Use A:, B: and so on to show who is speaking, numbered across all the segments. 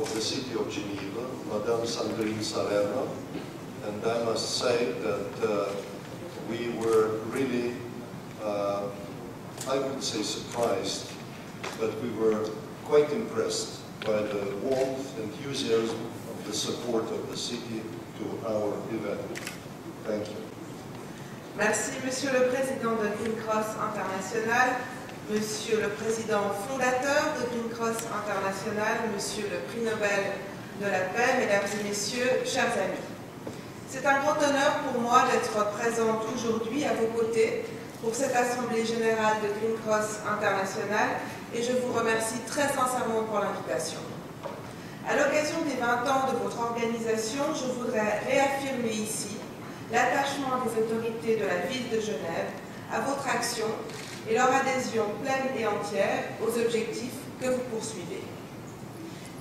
A: of the city of Geneva, Madame Sandrine Salerno, and I must say that we were really, I would say surprised, but we were quite impressed by the warmth and enthusiasm of the support of the city to our event. Thank you.
B: Merci, Monsieur le Président de Green Cross International, Monsieur le Président fondateur de Green Cross International, Monsieur le Prix Nobel de la Paix, Mesdames et Messieurs, chers amis. C'est un grand honneur pour moi d'être présente aujourd'hui à vos côtés pour cette Assemblée Générale de Green Cross International et je vous remercie très sincèrement pour l'invitation. À l'occasion des 20 ans de votre organisation, je voudrais réaffirmer ici l'attachement des autorités de la ville de Genève à votre action et leur adhésion pleine et entière aux objectifs que vous poursuivez.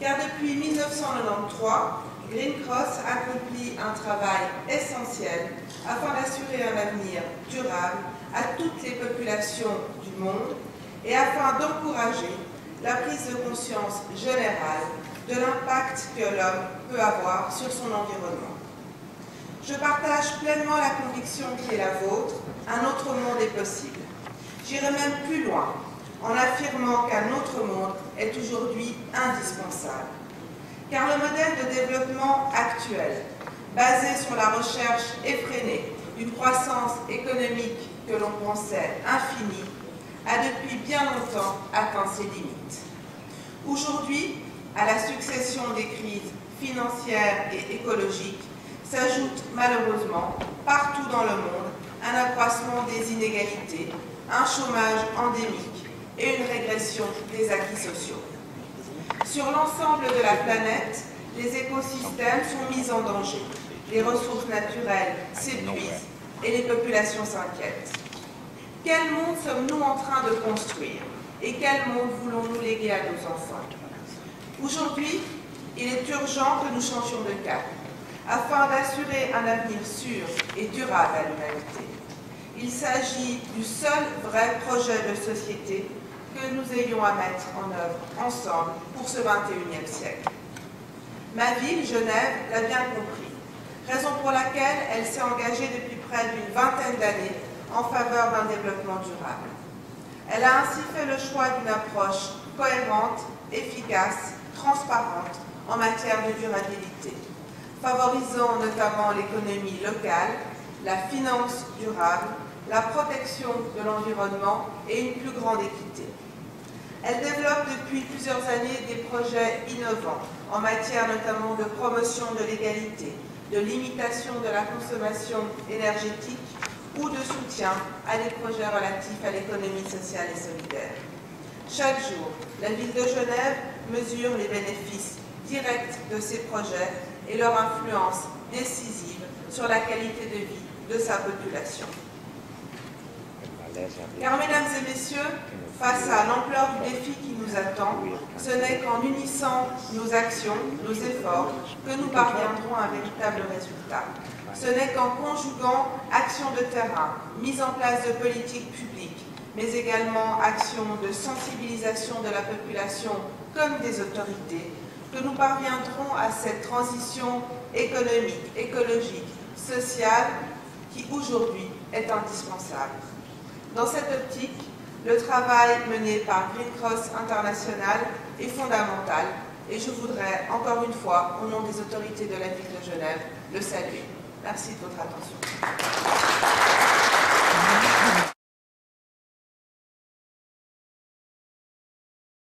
B: Car depuis 1993, Green Cross accomplit un travail essentiel afin d'assurer un avenir durable à toutes les populations du monde et afin d'encourager la prise de conscience générale de l'impact que l'homme peut avoir sur son environnement. Je partage pleinement la conviction qui est la vôtre, un autre monde est possible. J'irai même plus loin, en affirmant qu'un autre monde est aujourd'hui indispensable. Car le modèle de développement actuel, basé sur la recherche effrénée d'une croissance économique que l'on pensait infinie, a depuis bien longtemps atteint ses limites. Aujourd'hui, à la succession des crises financières et écologiques, s'ajoute malheureusement, partout dans le monde, un accroissement des inégalités, un chômage endémique et une régression des acquis sociaux. Sur l'ensemble de la planète, les écosystèmes sont mis en danger, les ressources naturelles s'épuisent et les populations s'inquiètent. Quel monde sommes-nous en train de construire et quel monde voulons-nous léguer à nos enfants? Aujourd'hui, il est urgent que nous changions de cap, afin d'assurer un avenir sûr et durable à l'humanité. Il s'agit du seul vrai projet de société que nous ayons à mettre en œuvre ensemble pour ce 21e siècle. Ma ville, Genève, l'a bien compris, raison pour laquelle elle s'est engagée depuis près d'une vingtaine d'années en faveur d'un développement durable. Elle a ainsi fait le choix d'une approche cohérente, efficace, transparente en matière de durabilité, favorisant notamment l'économie locale, la finance durable, la protection de l'environnement et une plus grande équité. Elle développe depuis plusieurs années des projets innovants en matière notamment de promotion de l'égalité, de limitation de la consommation énergétique ou de soutien à des projets relatifs à l'économie sociale et solidaire. Chaque jour, la ville de Genève mesure les bénéfices directs de ces projets et leur influence décisive sur la qualité de vie de sa population. Car, mesdames et messieurs, face à l'ampleur du défi qui nous attend, ce n'est qu'en unissant nos actions, nos efforts, que nous parviendrons à un véritable résultat. Ce n'est qu'en conjuguant action de terrain, mise en place de politiques publiques, mais également action de sensibilisation de la population comme des autorités, que nous parviendrons à cette transition économique, écologique, sociale qui aujourd'hui est indispensable. Dans cette optique, le travail mené par Green Cross International est fondamental et je voudrais encore une fois, au nom des autorités de la ville de Genève, le saluer. Merci de votre attention.